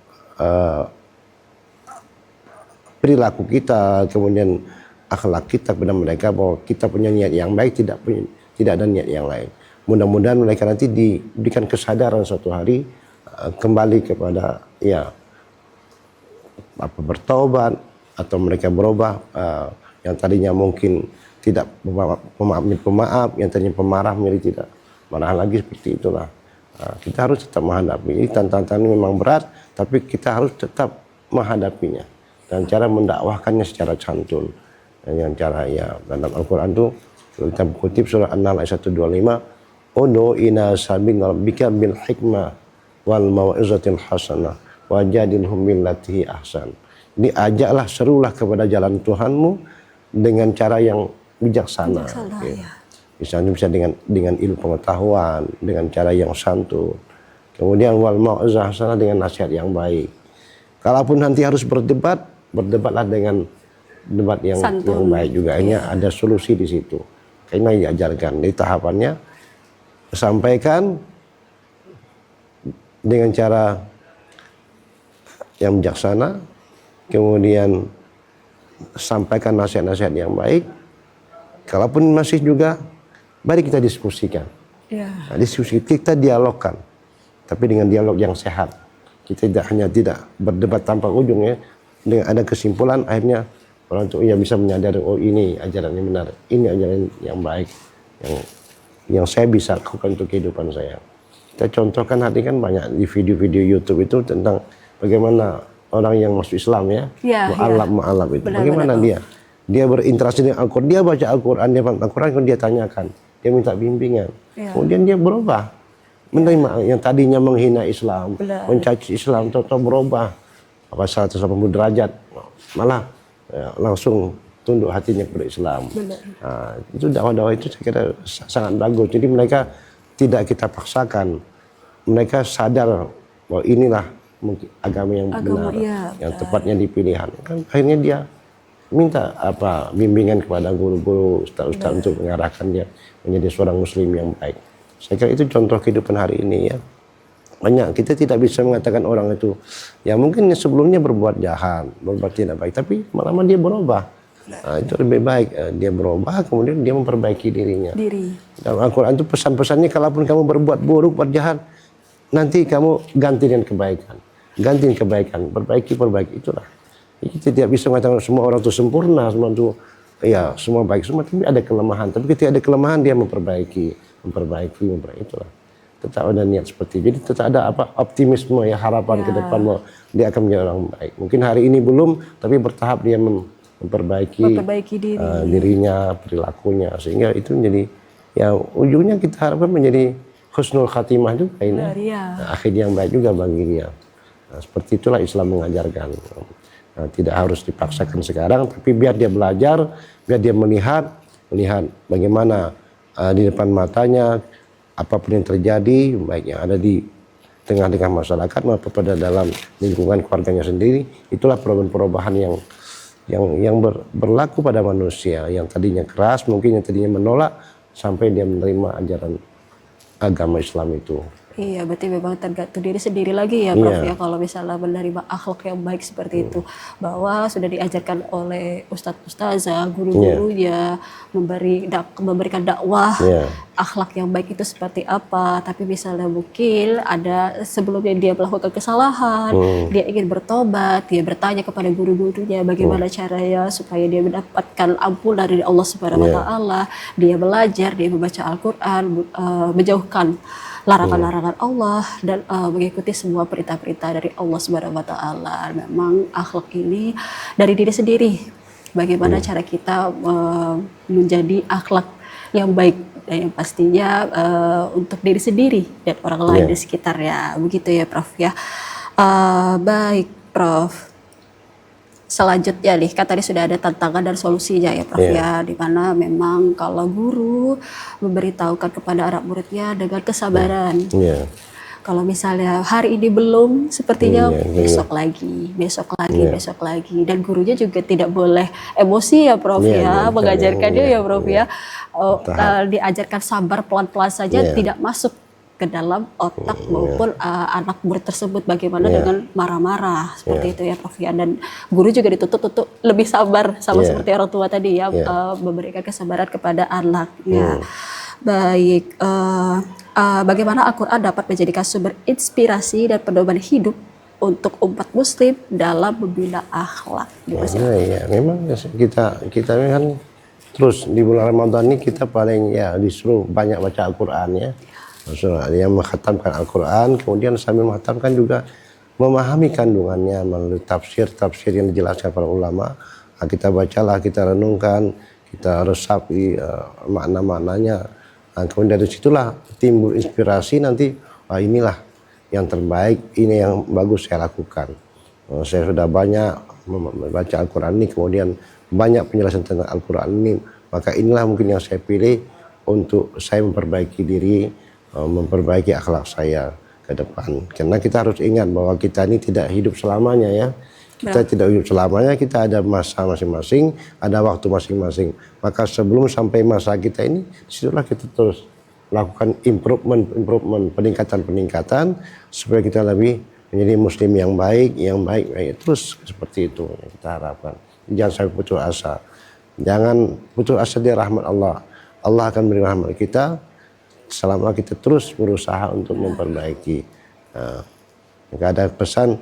perilaku kita, kemudian akhlak kita kepada mereka bahwa kita punya niat yang baik, tidak ada niat yang lain. Mudah-mudahan mereka nanti diberikan kesadaran suatu hari kembali kepada ya bertaubat atau mereka berubah, yang tadinya mungkin tidak pemaaf, yang tadinya pemarah menjadi tidak marah lagi, seperti itulah. Kita harus tetap menghadapi ini. Tantangan ini memang berat, tapi kita harus tetap menghadapinya dan cara mendakwahkannya secara santun. Dengan cara ya dalam Al-Quran itu kita kutip surah An-Nahl ayat 125, Udu ila sabil rabbika bil hikmah wal mau'izatil hasanah wajadilhum billati ahsan. Ini ajaklah, serulah kepada jalan Tuhanmu dengan cara yang bijaksana. Ya. Misalnya bisa dengan ilmu pengetahuan, dengan cara yang santun. Kemudian wal mau'izah hasanah, dengan nasihat yang baik. Kalaupun nanti harus berdebat, berdebatlah dengan debat yang baik juga. Ini ada solusi di situ. Kayaknya diajarkan di tahapannya, sampaikan dengan cara yang bijaksana, kemudian sampaikan nasihat-nasihat yang baik. Kalaupun masih juga, mari kita diskusikan. Nah, diskusi kita dialogkan, tapi dengan dialog yang sehat. Kita tidak berdebat tanpa ujung ya. Dengan ada kesimpulan, akhirnya orang itu ya bisa menyadari, oh ini ajaran yang benar, ini ajaran yang baik, yang saya bisa lakukan untuk kehidupan saya. Kita contohkan hari kan banyak di video-video YouTube itu tentang bagaimana orang yang masuk Islam ya, mu'alaf itu. Bagaimana dia berinteraksi dengan Al-Quran, dia baca Al-Quran, dia paham Al-Quran, kemudian dia tanyakan, dia minta bimbingan. Kemudian dia berubah, menerima yang tadinya menghina Islam, mencaci Islam, tahu-tahu berubah apa 180 derajat, malah ya, langsung tunduk hatinya kepada Islam. Nah, itu dakwah-dakwah itu saya kira sangat bagus. Jadi mereka tidak kita paksakan, mereka sadar bahwa inilah mungkin agama yang benar, yang tepatnya dipilihan. Kan akhirnya dia minta bimbingan kepada guru-guru, ustaz-ustaz untuk mengarahkan dia menjadi seorang muslim yang baik. Saya kira itu contoh kehidupan hari ini ya. Banyak kita tidak bisa mengatakan orang itu ya mungkin sebelumnya berbuat jahat, berbuat tidak baik, tapi malah dia berubah. Nah, itu lebih baik dia berubah, kemudian dia memperbaiki dirinya. Dalam Al-Quran itu pesan-pesannya, kalaupun kamu berbuat buruk, berbuat jahat, nanti kamu ganti dengan kebaikan, ganti dengan kebaikan, perbaiki itulah. Kita tidak bisa mengatakan semua orang itu sempurna, semua itu ya semua baik semua, tapi ada kelemahan. Tapi ketika ada kelemahan dia memperbaiki itulah. Tetap ada niat seperti itu. Jadi tetap ada optimisme ya, harapan ke depan bahwa dia akan menjadi orang baik. Mungkin hari ini belum, tapi bertahap dia memperbaiki dirinya, perilakunya, sehingga itu menjadi ya ujungnya kita harapkan menjadi husnul khatimah juga ini. Akhir yang baik juga bagi dia. Nah, seperti itulah Islam mengajarkan. Tidak harus dipaksakan sekarang, tapi biar dia belajar, biar dia melihat bagaimana di depan matanya apapun yang terjadi, baik yang ada di tengah-tengah masyarakat maupun pada dalam lingkungan keluarganya sendiri, itulah perubahan-perubahan yang berlaku pada manusia yang tadinya keras, mungkin yang tadinya menolak, sampai dia menerima ajaran agama Islam itu. Iya, berarti memang tergantung diri sendiri lagi ya Prof ya, kalau misalnya menerima akhlak yang baik seperti itu, bahwa sudah diajarkan oleh ustadz-ustazah, guru-gurunya, memberikan dakwah akhlak yang baik itu seperti apa. Tapi misalnya mungkin ada sebelumnya dia melakukan kesalahan, dia ingin bertobat, dia bertanya kepada guru-gurunya bagaimana caranya supaya dia mendapatkan ampunan dari Allah Subhanahu wa taala, dia belajar, dia membaca Al-Qur'an, menjauhkan larangan-larangan Allah dan mengikuti semua perintah-perintah dari Allah Subhanahu wa taala. Memang akhlak ini dari diri sendiri. Bagaimana cara kita menjadi akhlak yang baik, dan yang pastinya untuk diri sendiri dan orang lain di sekitar ya. Begitu ya Prof ya. Baik Prof. Selanjutnya nih, kan tadi sudah ada tantangan dan solusinya ya Prof ya, dimana memang kalau guru memberitahukan kepada anak muridnya dengan kesabaran. Kalau misalnya hari ini belum, sepertinya besok lagi, besok lagi, dan gurunya juga tidak boleh emosi ya Prof ya, mengajarkannya ya Prof ya, diajarkan sabar pelan-pelan saja, tidak masuk ke dalam otak maupun anak murid tersebut, bagaimana dengan marah-marah seperti itu ya Prof ya. Dan guru juga dituntut untuk lebih sabar, sama seperti orang tua tadi ya, memberikan kesabaran kepada anaknya. Baik, bagaimana Al-Quran dapat menjadikan sumber inspirasi dan pedoman hidup untuk umat muslim dalam membina akhlak? Memang kita kan terus di bulan Ramadan ini kita paling disuruh banyak baca Al-Quran ya. Yang menghatamkan Al-Quran, kemudian sambil menghatamkan juga memahami kandungannya melalui tafsir yang dijelaskan para ulama. Kita bacalah, kita renungkan, kita resapi makna-maknanya. Kemudian dari situlah timbul inspirasi nanti, inilah yang terbaik, ini yang bagus saya lakukan. Saya sudah banyak membaca Al-Quran ini, kemudian banyak penjelasan tentang Al-Quran ini, maka inilah mungkin yang saya pilih untuk saya memperbaiki diri, memperbaiki akhlak saya ke depan. Karena kita harus ingat bahwa kita ini tidak hidup selamanya ya. Kita tidak hidup selamanya, kita ada masa masing-masing, ada waktu masing-masing. Maka sebelum sampai masa kita ini, disitulah kita terus lakukan improvement, peningkatan supaya kita lebih menjadi muslim yang baik, terus seperti itu yang kita harapkan. Jangan sampai putus asa. Jangan putus asa dari rahmat Allah. Allah akan beri rahmat kita selama kita terus berusaha untuk memperbaiki. Maka ada pesan,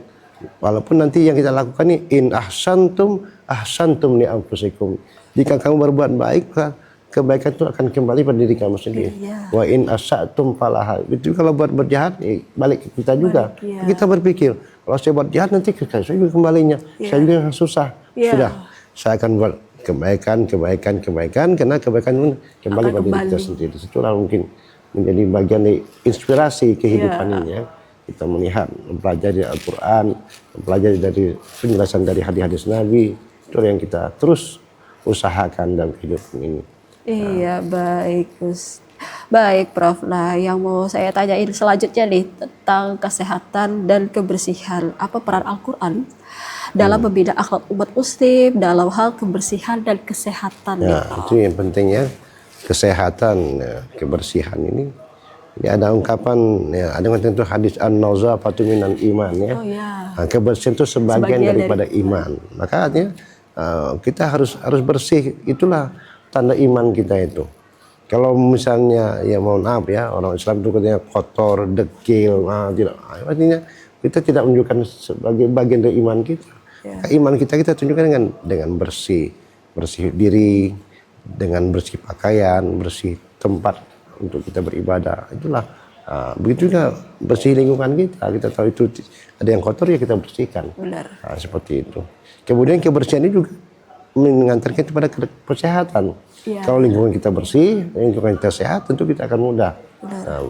walaupun nanti yang kita lakukan ini, in ahsantum li anfusikum. Jika kamu berbuat baik, maka kebaikan itu akan kembali pada diri kamu sendiri. Wa in asatum falaha. Itu kalau buat berjahat, balik ke kita juga. Kita berpikir, kalau saya buat jahat nanti ke saya juga kembalinya. Saya juga yang susah. Sudah, saya akan buat kebaikan, karena kebaikan itu kembali pada diri kita sendiri. Itulah mungkin menjadi bagian dari inspirasi kehidupan ini ya. Kita melihat, mempelajari Al-Quran, mempelajari dari penjelasan dari hadis-hadis Nabi, itu yang kita terus usahakan dalam kehidupan ini. Iya, baik Prof. Nah, yang mau saya tanyain selanjutnya nih tentang kesehatan dan kebersihan. Apa peran Al-Quran dalam membina akhlak umat muslim dalam hal kebersihan dan kesehatan? Itu yang penting ya. Kesehatan, kebersihan ini ada ungkapan, ada tentu hadis an-nazafatu minal iman ya. Kebersihan itu sebagian daripada iman. Makanya kita harus bersih, itulah tanda iman kita itu. Kalau misalnya mohon maaf ya, orang Islam itu katanya kotor, dekil, tidak, artinya kita tidak menunjukkan sebagai bagian dari iman kita. Iman kita tunjukkan dengan bersih diri, dengan bersih pakaian, bersih tempat untuk kita beribadah. Itulah begitu juga bersih lingkungan kita tahu itu ada yang kotor ya kita bersihkan. Seperti itu. Kemudian kebersihan ini juga mengantarkan kepada kesehatan. Kalau lingkungan kita bersih, lingkungan kita sehat, tentu kita akan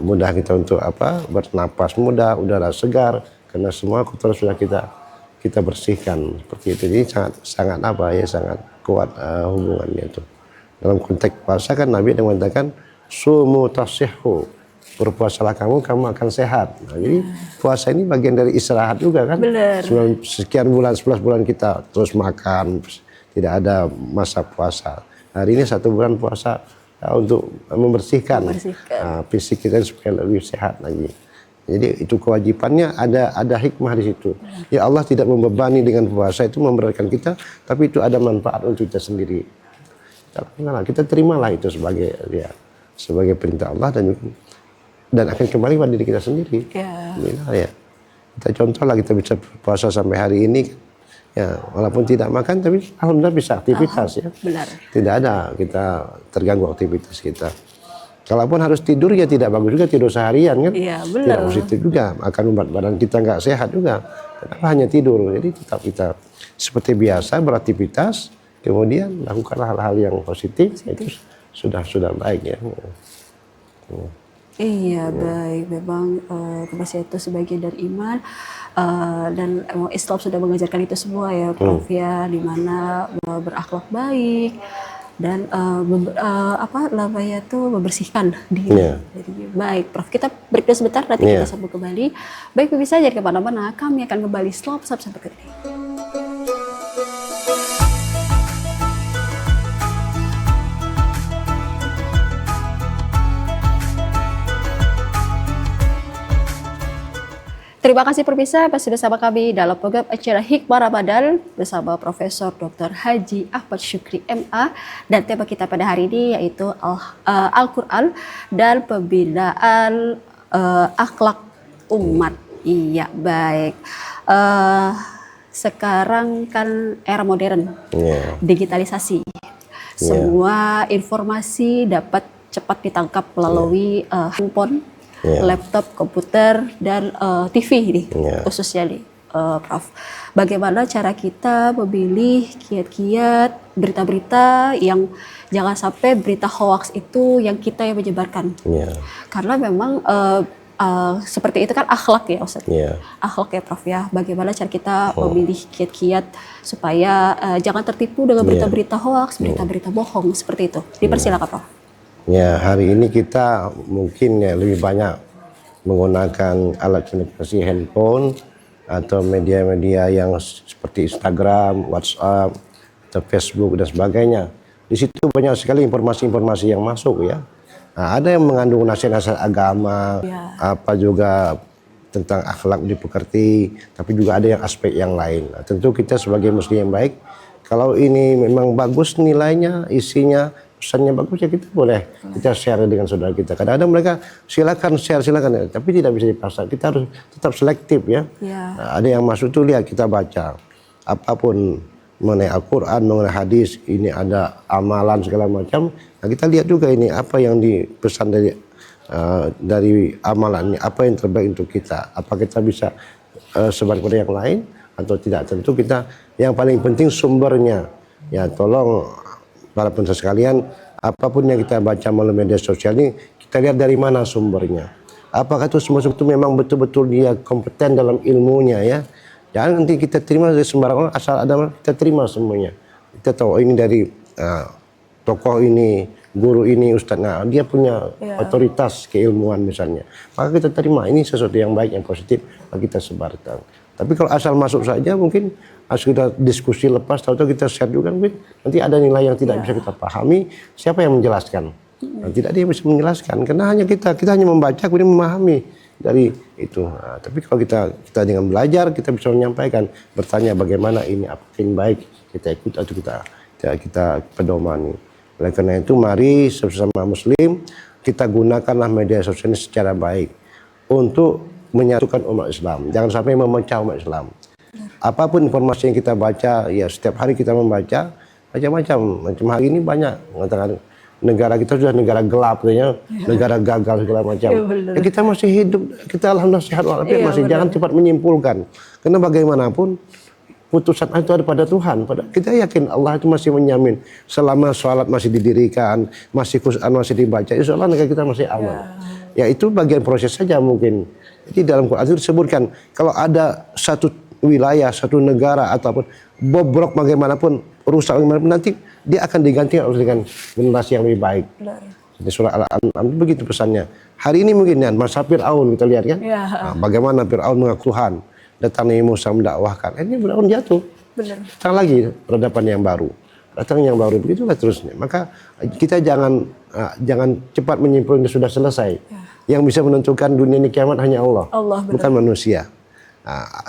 mudah kita untuk bernapas mudah, udara segar, karena semua kotor sudah kita kita bersihkan seperti itu. Jadi sangat apa ya, sangat kuat hubungannya itu. Dalam konteks puasa kan Nabi yang mengatakan sumu tasihhu, berpuasalah kamu akan sehat. Nah, jadi puasa ini bagian dari istirahat juga kan. Benar. Sekian bulan, 11 bulan kita terus makan, tidak ada masa puasa. Hari ini 1 bulan puasa untuk membersihkan. Fisik kita supaya lebih sehat lagi. Jadi itu kewajibannya, ada hikmah di situ. Ya Allah tidak membebani dengan puasa itu memberatkan kita, tapi itu ada manfaat untuk kita sendiri. Kita terimalah itu sebagai perintah Allah dan akan kembali pada diri kita sendiri. Ya. Kita contohlah, kita bisa puasa sampai hari ini. Ya, walaupun tidak makan tapi alhamdulillah bisa aktivitas ya. Benar. Tidak ada kita terganggu aktivitas kita. Kalaupun harus tidur ya tidak bagus juga tidur seharian kan. Iya, benar. Tidak positif juga, akan membuat badan kita nggak sehat juga. Kenapa hanya tidur? Jadi tetap kita seperti biasa beraktivitas, kemudian lakukanlah hal-hal yang positif. Itu sudah baik ya. Iya, baik. Memang kebersihan itu sebagian dari iman, dan Islam sudah mengajarkan itu semua ya, Prof ya, di mana berakhlak baik dan membersihkan diri. Jadi, baik, Prof. Kita break dulu sebentar, nanti kita sambung kembali. Baik, pemirsa, jangan kemana-mana. Kami akan kembali setelah berikut ini. Terima kasih pemirsa masih bersama kami dalam program acara Hikmah Ramadan bersama Profesor Dr. Haji Ahmad Syukri MA, dan tema kita pada hari ini yaitu Al-Quran dan pembinaan akhlak umat. Iya, baik. Sekarang kan era modern, digitalisasi. Semua informasi dapat cepat ditangkap melalui handphone, laptop, komputer, dan TV nih, khususnya nih, Prof. Bagaimana cara kita memilih kiat-kiat berita-berita yang jangan sampai berita hoax itu yang kita yang menyebarkan? Karena memang seperti itu kan akhlak ya, Ustaz. Akhlak ya, Prof ya. Bagaimana cara kita memilih kiat-kiat supaya jangan tertipu dengan berita-berita hoax, berita-berita bohong seperti itu? Dipersilakan, Prof. Ya, hari ini kita mungkin ya lebih banyak menggunakan alat komunikasi handphone atau media-media yang seperti Instagram, WhatsApp, atau Facebook dan sebagainya. Di situ banyak sekali informasi-informasi yang masuk ya. Nah, ada yang mengandung nasihat-nasihat agama, apa juga tentang akhlak dipekerti, tapi juga ada yang aspek yang lain. Nah, tentu kita sebagai muslim yang baik, kalau ini memang bagus nilainya, isinya, pesannya bagus ya kita boleh kita share dengan saudara kita. Kadang-kadang mereka silakan share, silakan, tapi tidak bisa dipaksa. Kita harus tetap selektif ya. Nah, ada yang masuk tuh lihat kita baca apapun mengenai Al-Quran, mengenai hadis, ini ada amalan segala macam. Nah, kita lihat juga ini apa yang dipesan dari amalan ini, apa yang terbaik untuk kita. Apa kita bisa sebar kepada yang lain atau tidak? Tentu kita yang paling penting sumbernya. Ya, tolong para pemirsa sekalian, apapun yang kita baca melalui media sosial ini, kita lihat dari mana sumbernya. Apakah itu semua itu memang betul-betul dia kompeten dalam ilmunya ya. Jangan nanti kita terima dari sembarang orang, asal ada kita terima semuanya. Kita tahu ini dari tokoh ini, guru ini, ustaz. Nah, dia punya otoritas keilmuan misalnya. Maka kita terima ini sesuatu yang baik, yang positif, maka kita sebarkan. Tapi kalau asal masuk saja mungkin kita diskusi lepas, tahu-tahu kita share juga mungkin nanti ada nilai yang tidak bisa kita pahami. Siapa yang menjelaskan? Nah, tidak ada yang bisa menjelaskan karena hanya kita hanya membaca kemudian memahami dari itu. Nah, tapi kalau kita dengan belajar kita bisa menyampaikan, bertanya bagaimana ini, apa yang baik kita ikut atau kita pedomani. Oleh karena itu mari sesama muslim kita gunakanlah media sosial ini secara baik untuk menyatukan umat Islam. Jangan sampai memecah umat Islam. Apapun informasi yang kita baca, ya setiap hari kita membaca macam-macam. Macam hari ini banyak mengatakan negara kita sudah negara gelap, negara gagal segala macam. Ya, kita masih hidup, kita alhamdulillah sehat walafiat masih. Jangan cepat menyimpulkan. Karena bagaimanapun putusan itu ada pada Tuhan. Kita yakin Allah itu masih menjamin selama sholat masih didirikan, masih Quran masih dibaca, insya Allah negara kita masih aman. Ya itu bagian proses saja mungkin. Jadi dalam Quran itu disebutkan kalau ada satu wilayah, satu negara ataupun bobrok bagaimanapun, rusak bagaimanapun, nanti dia akan diganti dengan generasi yang lebih baik. Di surah Al-An'am begitu pesannya. Hari ini mungkin ya, masa Fir'aun kita lihat kan, bagaimana Fir'aun mengaku Tuhan, datang Nabi Musa mendakwahkan, ini Fir'aun jatuh. Datang lagi peradaban yang baru, datang yang baru, begitulah terusnya. Maka kita jangan cepat menyimpulkan sudah selesai. Yang bisa menentukan dunia ini kiamat hanya Allah, bukan manusia.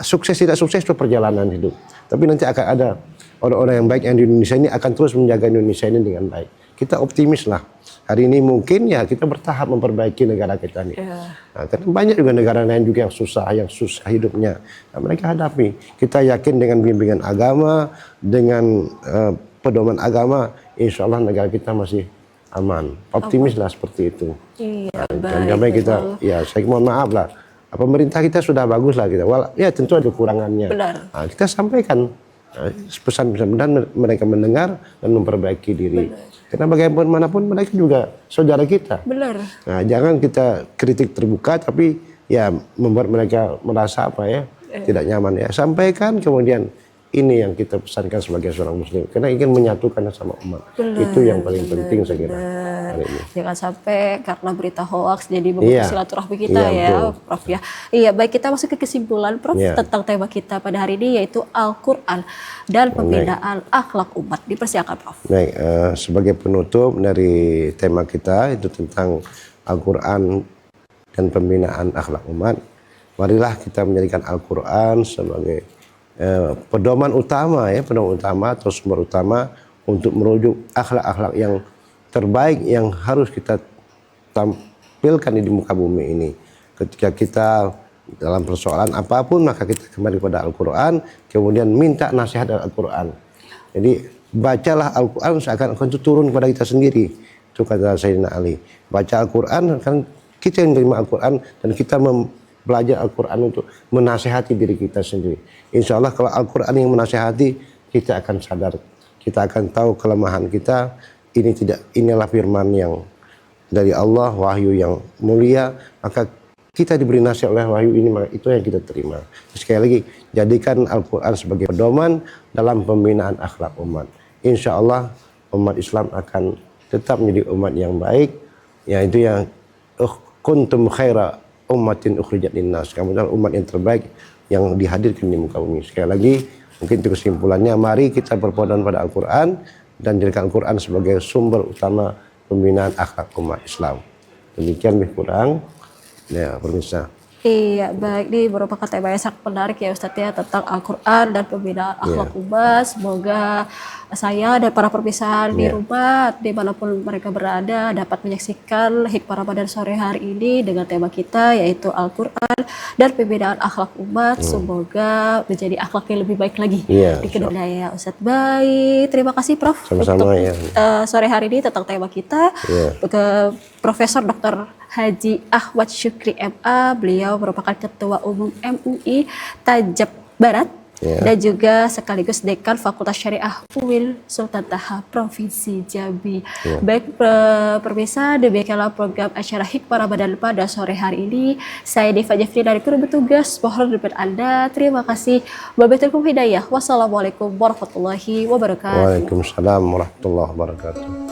Sukses tidak sukses itu perjalanan hidup. Tapi nanti akan ada orang-orang yang baik yang di Indonesia ini akan terus menjaga Indonesia ini dengan baik. Kita optimis lah. Hari ini mungkin ya kita bertahap memperbaiki negara kita ini. Karena banyak juga negara lain juga yang susah hidupnya. Nah, mereka hadapi. Kita yakin dengan bimbingan agama, dengan pedoman agama, insya Allah negara kita masih aman. Optimis lah seperti itu. Baik, kita, ya saya mohon maaf lah. Pemerintah kita sudah bagus lah kita. Ya tentu ada kekurangannya. Nah, kita sampaikan pesan-pesan dan mereka mendengar dan memperbaiki diri. Karena bagaimanapun mereka juga saudara kita. Nah, jangan kita kritik terbuka tapi ya membuat mereka merasa tidak nyaman ya. Sampaikan kemudian ini yang kita pesankan sebagai seorang muslim karena ingin menyatukan sama umat. Itu yang paling penting saya kira. Jangan sampai karena berita hoax jadi memutus silaturahmi kita Prof ya. Iya, baik, kita masuk ke kesimpulan Prof tentang tema kita pada hari ini yaitu Al-Qur'an dan pembinaan akhlak umat. Dipersilakan Prof. Baik, sebagai penutup dari tema kita itu tentang Al-Qur'an dan pembinaan akhlak umat. Marilah kita menjadikan Al-Qur'an sebagai pedoman utama atau sumber utama untuk merujuk akhlak-akhlak yang terbaik yang harus kita tampilkan di muka bumi ini. Ketika kita dalam persoalan apapun maka kita kembali kepada Al-Quran, kemudian minta nasihat dari Al-Quran. Jadi bacalah Al-Quran seakan-akan itu turun kepada kita sendiri. Itu kata Sayyidina Ali. Baca Al-Quran kan kita yang menerima Al-Quran dan kita belajar Al-Quran untuk menasihati diri kita sendiri. Insya Allah kalau Al-Quran yang menasihati, kita akan sadar, kita akan tahu kelemahan kita. Inilah firman yang dari Allah, wahyu yang mulia, maka kita diberi nasihat oleh wahyu ini, maka itu yang kita terima. Sekali lagi, jadikan Al-Quran sebagai pedoman dalam pembinaan akhlak umat. Insya Allah umat Islam akan tetap menjadi umat yang baik, yaitu yang kuntum khaira ummatin ukhrijat linnas. Kamu adalah umat yang terbaik yang dihadirkan di muka bumi. Sekali lagi, mungkin itu kesimpulannya, mari kita berpedoman pada Al-Quran dan jadikan Al-Quran sebagai sumber utama pembinaan akhlak umat Islam. Demikian lebih kurang ya pemirsa. Iya, baik, ini merupakan tema yang sangat menarik ya Ustadz ya tentang Al-Quran dan pembinaan akhlak umat. Semoga saya dan para pemirsa di rumah dimanapun mereka berada dapat menyaksikan hikmah Ramadan sore hari ini dengan tema kita yaitu Al-Quran dan pembinaan akhlak umat. Semoga menjadi akhlak yang lebih baik lagi di kedepannya ya Ustadz. Baik, terima kasih Prof. Sama-sama untuk sore hari ini tentang tema kita ke Profesor Dr. Haji Ahwat Syukri MA. Beliau merupakan Ketua Umum MUI Tajab Barat dan juga sekaligus Dekan Fakultas Syariah UIN Sultan Taha Provinsi Jambi. Baik pemirsa, demikianlah program acara Hikmah Ramadan pada sore hari ini. Saya Diva Jafri dari kru bertugas, mohon doa Anda. Terima kasih. Wabillahi hidayah. Wassalamualaikum warahmatullahi wabarakatuh. Waalaikumsalam warahmatullahi wabarakatuh.